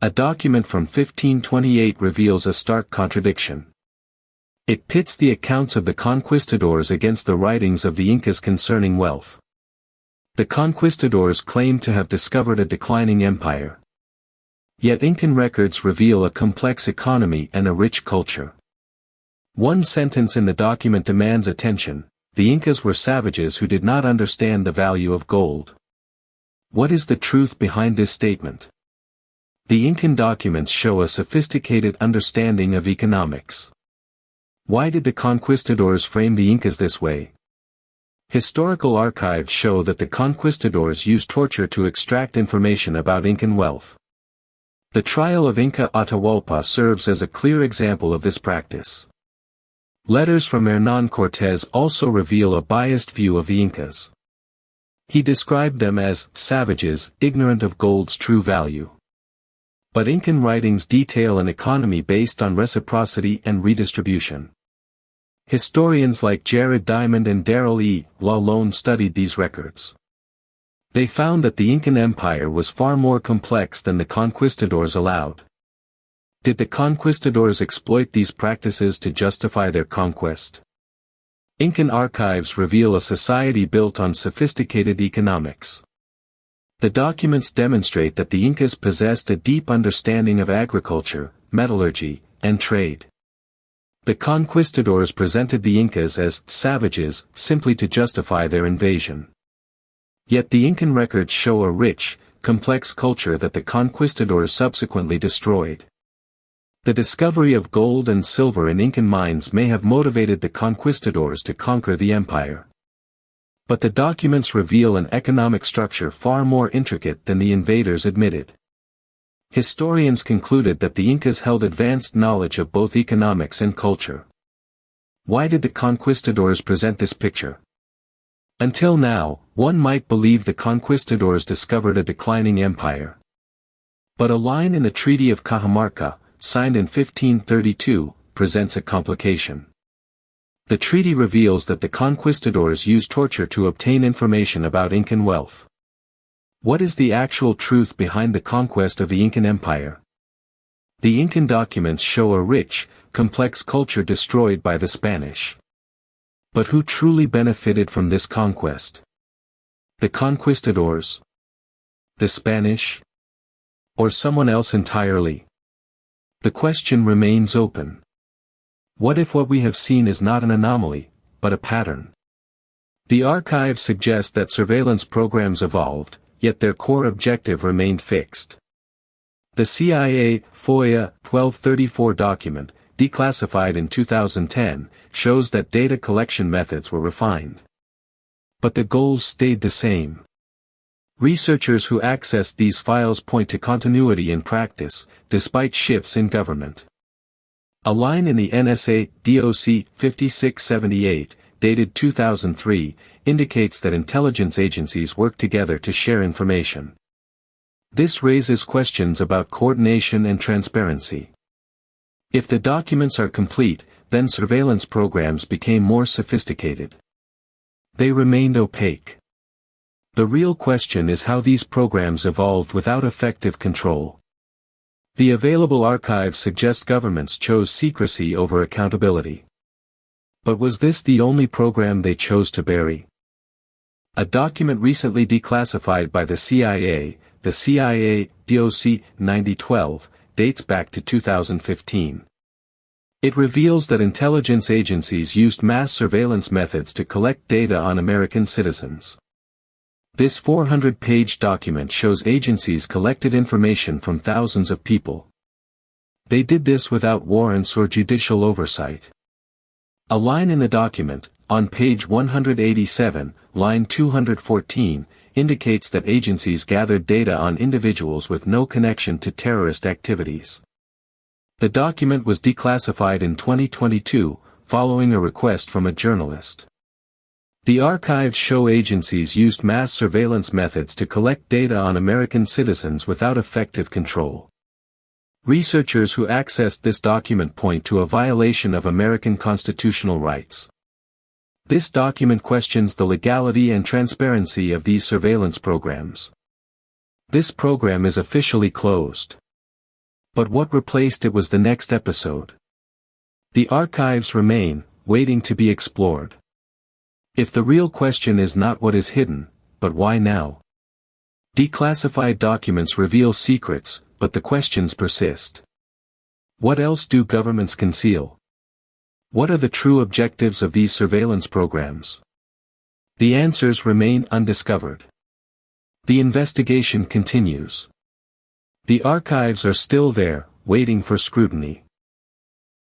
A document from 1528 reveals a stark contradiction. It pits the accounts of the conquistadors against the writings of the Incas concerning wealth. The conquistadors claim to have discovered a declining empire. Yet Incan records reveal a complex economy and a rich culture. One sentence in the document demands attention: the Incas were savages who did not understand the value of gold. What is the truth behind this statement? The Incan documents show a sophisticated understanding of economics. Why did the conquistadors frame the Incas this way? Historical archives show that the conquistadors used torture to extract information about Incan wealth. The trial of Inca Atahualpa serves as a clear example of this practice. Letters from Hernán Cortés also reveal a biased view of the Incas. He described them as savages, ignorant of gold's true value. But Incan writings detail an economy based on reciprocity and redistribution. Historians like Jared Diamond and Darrell E. Lalone studied these records. They found that the Incan Empire was far more complex than the conquistadors allowed. Did the conquistadors exploit these practices to justify their conquest? Incan archives reveal a society built on sophisticated economics. The documents demonstrate that the Incas possessed a deep understanding of agriculture, metallurgy, and trade. The conquistadors presented the Incas as savages simply to justify their invasion. Yet the Incan records show a rich, complex culture that the conquistadors subsequently destroyed. The discovery of gold and silver in Incan mines may have motivated the conquistadors to conquer the empire. But the documents reveal an economic structure far more intricate than the invaders admitted. Historians concluded that the Incas held advanced knowledge of both economics and culture. Why did the conquistadors present this picture? Until now, one might believe the conquistadors discovered a declining empire. But a line in the Treaty of Cajamarca, signed in 1532, presents a complication. The treaty reveals that the conquistadors used torture to obtain information about Incan wealth. What is the actual truth behind the conquest of the Incan Empire? The Incan documents show a rich, complex culture destroyed by the Spanish. But who truly benefited from this conquest? The conquistadors? The Spanish? Or someone else entirely? The question remains open. What if what we have seen is not an anomaly, but a pattern? The archives suggest that surveillance programs evolved, yet their core objective remained fixed. The CIA FOIA 1234 document, declassified in 2010, shows that data collection methods were refined. But the goals stayed the same. Researchers who accessed these files point to continuity in practice, despite shifts in government. A line in the NSA DOC 5678, dated 2003, indicates that intelligence agencies work together to share information. This raises questions about coordination and transparency. If the documents are complete, then surveillance programs became more sophisticated. They remained opaque. The real question is how these programs evolved without effective control. The available archives suggest governments chose secrecy over accountability. But was this the only program they chose to bury? A document recently declassified by the CIA DOC 9012, dates back to 2015. It reveals that intelligence agencies used mass surveillance methods to collect data on American citizens. This 400-page document shows agencies collected information from thousands of people. They did this without warrants or judicial oversight. A line in the document, on page 187, line 214, indicates that agencies gathered data on individuals with no connection to terrorist activities. The document was declassified in 2022, following a request from a journalist. The archives show agencies used mass surveillance methods to collect data on American citizens without effective control. Researchers who accessed this document point to a violation of American constitutional rights. This document questions the legality and transparency of these surveillance programs. This program is officially closed. But what replaced it was the next episode. The archives remain, waiting to be explored. If the real question is not what is hidden, but why now? Declassified documents reveal secrets, but the questions persist. What else do governments conceal? What are the true objectives of these surveillance programs? The answers remain undiscovered. The investigation continues. The archives are still there, waiting for scrutiny.